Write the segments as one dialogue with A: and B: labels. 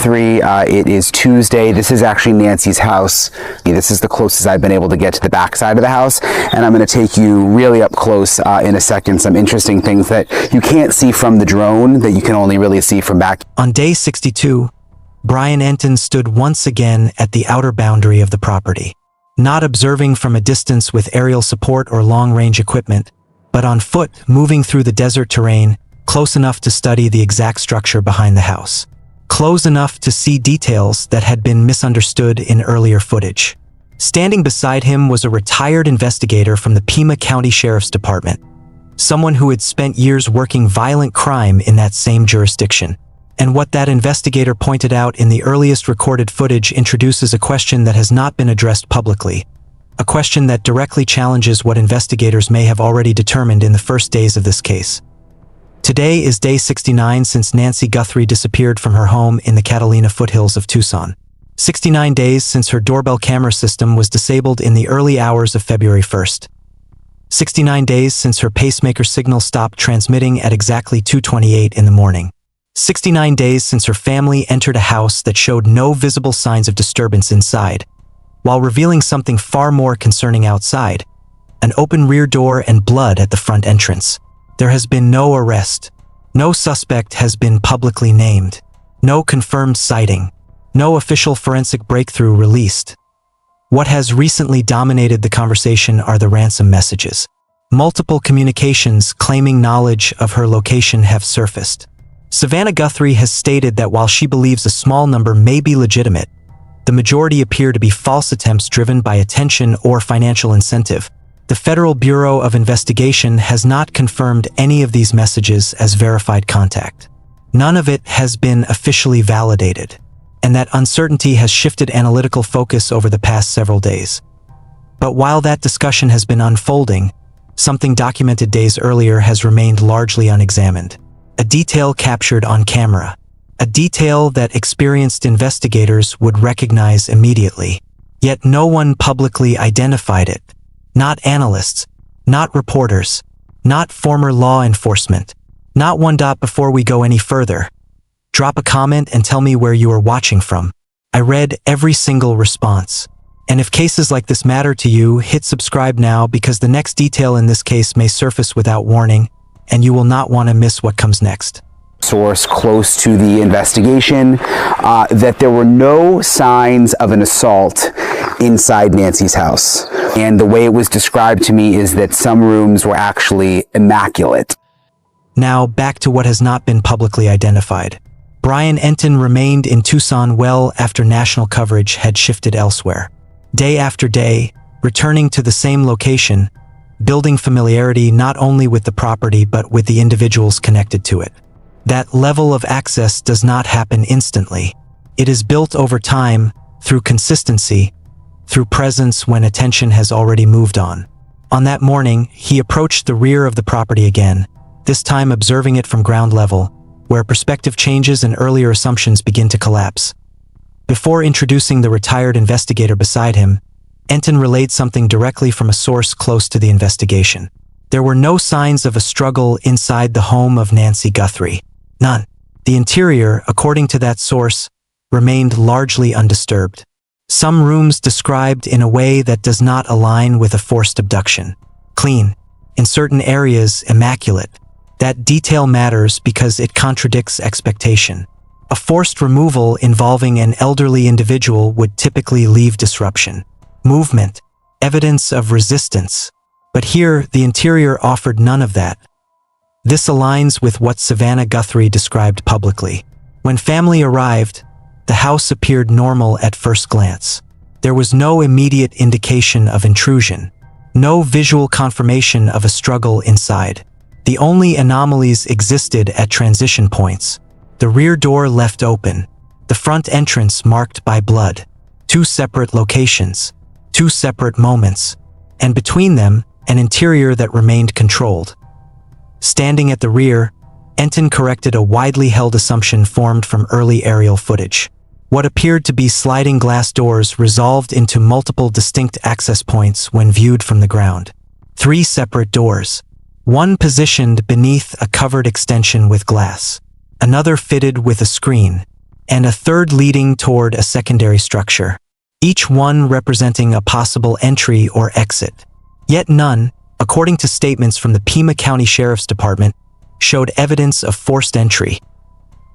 A: Guthrie. It is Tuesday. This is actually Nancy's house. This is the closest I've been able to get to the back side of the house, and I'm going to take you really up close in a second. Some interesting things that you can't see from the drone that you can only really see from back.
B: On day 62, Brian Entin stood once again at the outer boundary of the property, not observing from a distance with aerial support or long-range equipment, but on foot, moving through the desert terrain, close enough to study the exact structure behind the house. Close enough to see details that had been misunderstood in earlier footage. Standing beside him was a retired investigator from the Pima County Sheriff's Department, someone who had spent years working violent crime in that same jurisdiction. And what that investigator pointed out in the earliest recorded footage introduces a question that has not been addressed publicly. A question that directly challenges what investigators may have already determined in the first days of this case. Today is day 69 since Nancy Guthrie disappeared from her home in the Catalina foothills of Tucson. 69 days since her doorbell camera system was disabled in the early hours of February 1st. 69 days since her pacemaker signal stopped transmitting at exactly 2:28 in the morning. 69 days since her family entered a house that showed no visible signs of disturbance inside, while revealing something far more concerning outside, an open rear door and blood at the front entrance. There has been no arrest. No suspect has been publicly named. No confirmed sighting. No official forensic breakthrough released. What has recently dominated the conversation are the ransom messages. Multiple communications claiming knowledge of her location have surfaced. Savannah Guthrie has stated that while she believes a small number may be legitimate, the majority appear to be false attempts driven by attention or financial incentive. The Federal Bureau of Investigation has not confirmed any of these messages as verified contact. None of it has been officially validated, and that uncertainty has shifted analytical focus over the past several days. But while that discussion has been unfolding, something documented days earlier has remained largely unexamined. A detail captured on camera. A detail that experienced investigators would recognize immediately. Yet no one publicly identified it. Not analysts, not reporters, not former law enforcement, not one. Before we go any further, drop a comment and tell me where you are watching from. I read every single response. And if cases like this matter to you, hit subscribe now because the next detail in this case may surface without warning, and you will not want to miss what comes next.
A: Source close to the investigation that there were no signs of an assault inside Nancy's house. And the way it was described to me is that some rooms were actually immaculate.
B: Now back to what has not been publicly identified. Brian Entin remained in Tucson well after national coverage had shifted elsewhere. Day after day, returning to the same location, building familiarity not only with the property but with the individuals connected to it. That level of access does not happen instantly. It is built over time, through consistency, through presence when attention has already moved on. On that morning, he approached the rear of the property again, this time observing it from ground level, where perspective changes and earlier assumptions begin to collapse. Before introducing the retired investigator beside him, Entin relayed something directly from a source close to the investigation. There were no signs of a struggle inside the home of Nancy Guthrie. None. The interior, according to that source, remained largely undisturbed. Some rooms described in a way that does not align with a forced abduction. Clean. In certain areas, immaculate. That detail matters because it contradicts expectation. A forced removal involving an elderly individual would typically leave disruption, movement, evidence of resistance. But here, the interior offered none of that. This aligns with what Savannah Guthrie described publicly. When family arrived, the house appeared normal at first glance. There was no immediate indication of intrusion, no visual confirmation of a struggle inside. The only anomalies existed at transition points. The rear door left open, the front entrance marked by blood. Two separate locations, two separate moments, and between them, an interior that remained controlled. Standing at the rear, Entin corrected a widely held assumption formed from early aerial footage. What appeared to be sliding glass doors resolved into multiple distinct access points when viewed from the ground. 3 separate doors. One positioned beneath a covered extension with glass. Another fitted with a screen. and a third leading toward a secondary structure, each one representing a possible entry or exit. Yet none, according to statements from the Pima County Sheriff's Department, showed evidence of forced entry.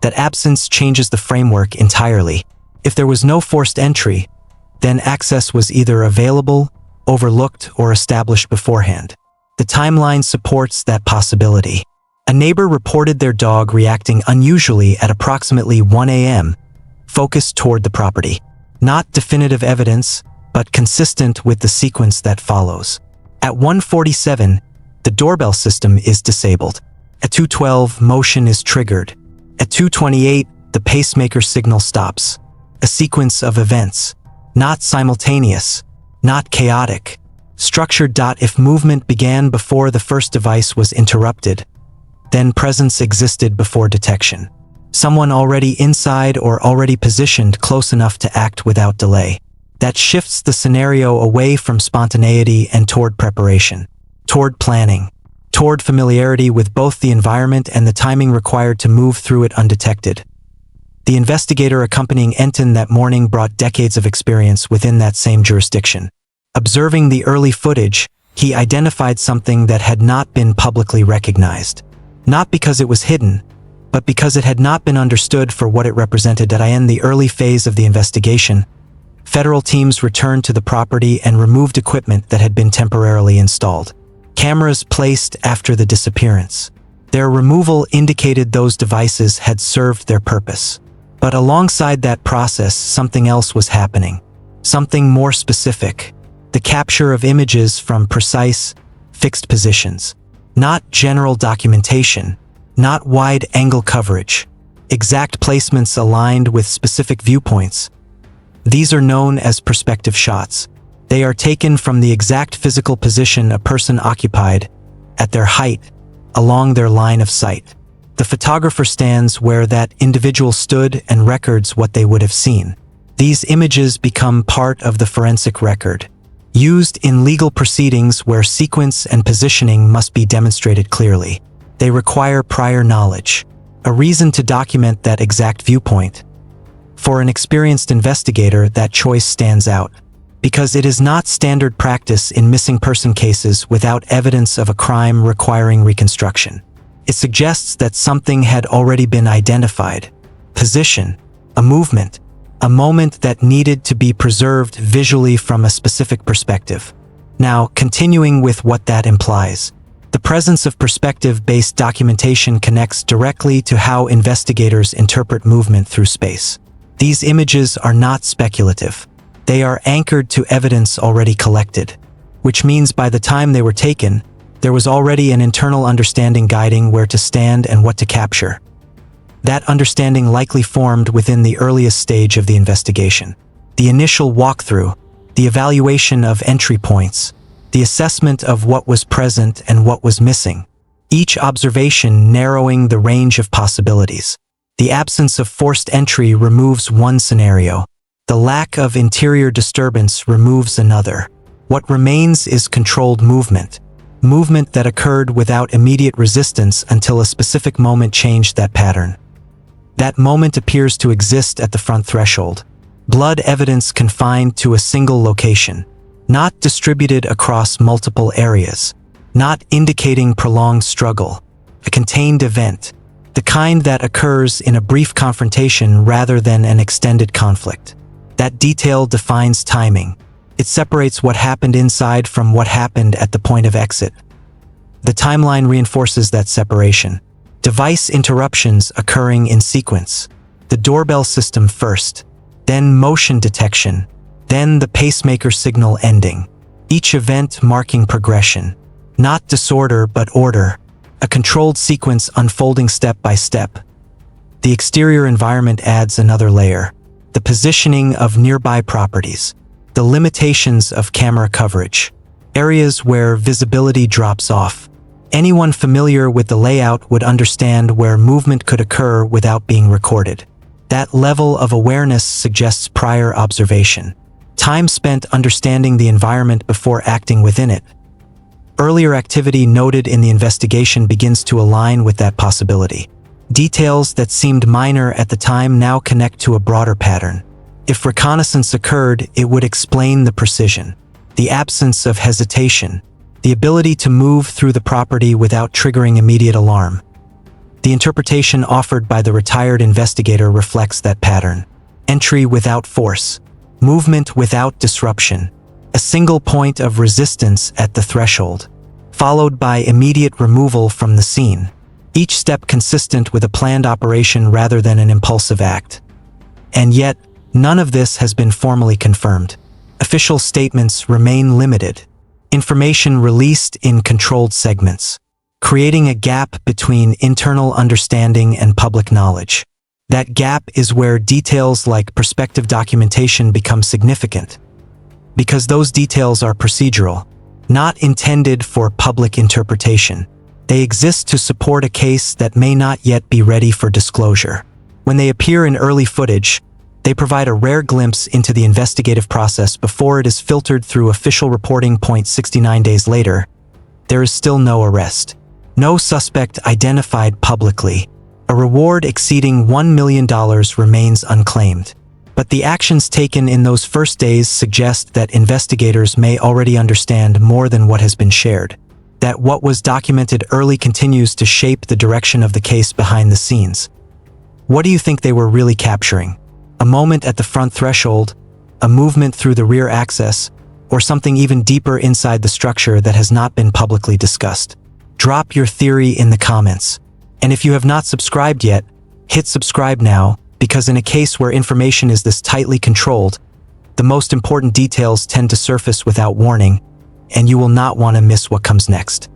B: That absence changes the framework entirely. If there was no forced entry, then access was either available, overlooked, or established beforehand. The timeline supports that possibility. A neighbor reported their dog reacting unusually at approximately 1 a.m., focused toward the property. Not definitive evidence, but consistent with the sequence that follows. At 1:47, the doorbell system is disabled. At 2:12, motion is triggered. At 2:28, the pacemaker signal stops. A sequence of events. Not simultaneous, not chaotic. Structured. If movement began before the first device was interrupted, then presence existed before detection. Someone already inside or already positioned close enough to act without delay. That shifts the scenario away from spontaneity and toward preparation, toward planning, toward familiarity with both the environment and the timing required to move through it undetected. The investigator accompanying Entin that morning brought decades of experience within that same jurisdiction. Observing the early footage, he identified something that had not been publicly recognized. Not because it was hidden, but because it had not been understood for what it represented. In the early phase of the investigation, federal teams returned to the property and removed equipment that had been temporarily installed. Cameras placed after the disappearance. Their removal indicated those devices had served their purpose. But alongside that process, something else was happening. Something more specific. The capture of images from precise, fixed positions. Not general documentation. Not wide-angle coverage. Exact placements aligned with specific viewpoints. These are known as perspective shots. They are taken from the exact physical position a person occupied, at their height, along their line of sight. The photographer stands where that individual stood and records what they would have seen. These images become part of the forensic record, used in legal proceedings where sequence and positioning must be demonstrated clearly. They require prior knowledge, a reason to document that exact viewpoint. For an experienced investigator, that choice stands out, because it is not standard practice in missing person cases without evidence of a crime requiring reconstruction. It suggests that something had already been identified. Position, a movement, a moment that needed to be preserved visually from a specific perspective. Now, continuing with what that implies. The presence of perspective-based documentation connects directly to how investigators interpret movement through space. These images are not speculative. They are anchored to evidence already collected, which means by the time they were taken, there was already an internal understanding guiding where to stand and what to capture. That understanding likely formed within the earliest stage of the investigation. The initial walkthrough, the evaluation of entry points, the assessment of what was present and what was missing, each observation narrowing the range of possibilities. The absence of forced entry removes one scenario. The lack of interior disturbance removes another. What remains is controlled movement. Movement that occurred without immediate resistance until a specific moment changed that pattern. That moment appears to exist at the front threshold. Blood evidence confined to a single location, not distributed across multiple areas, not indicating prolonged struggle, a contained event, the kind that occurs in a brief confrontation rather than an extended conflict. That detail defines timing. It separates what happened inside from what happened at the point of exit. The timeline reinforces that separation. Device interruptions occurring in sequence. The doorbell system first, then motion detection, then the pacemaker signal ending. Each event marking progression. Not disorder but order. A controlled sequence unfolding step by step. The exterior environment adds another layer. The positioning of nearby properties. The limitations of camera coverage. Areas where visibility drops off. Anyone familiar with the layout would understand where movement could occur without being recorded. That level of awareness suggests prior observation. Time spent understanding the environment before acting within it. Earlier activity noted in the investigation begins to align with that possibility. Details that seemed minor at the time now connect to a broader pattern. If reconnaissance occurred, it would explain the precision, the absence of hesitation, the ability to move through the property without triggering immediate alarm. The interpretation offered by the retired investigator reflects that pattern. Entry without force, movement without disruption, a single point of resistance at the threshold, followed by immediate removal from the scene. Each step consistent with a planned operation rather than an impulsive act. And yet, none of this has been formally confirmed. Official statements remain limited. Information released in controlled segments, creating a gap between internal understanding and public knowledge. That gap is where details like prospective documentation become significant, because those details are procedural, not intended for public interpretation. They exist to support a case that may not yet be ready for disclosure. When they appear in early footage, they provide a rare glimpse into the investigative process before it is filtered through official reporting. 69 days later, there is still no arrest. No suspect identified publicly. A reward exceeding $1 million remains unclaimed. But the actions taken in those first days suggest that investigators may already understand more than what has been shared. That what was documented early continues to shape the direction of the case behind the scenes. What do you think they were really capturing? A moment at the front threshold, a movement through the rear access, or something even deeper inside the structure that has not been publicly discussed? Drop your theory in the comments. And if you have not subscribed yet, hit subscribe now, because in a case where information is this tightly controlled, the most important details tend to surface without warning, and you will not want to miss what comes next.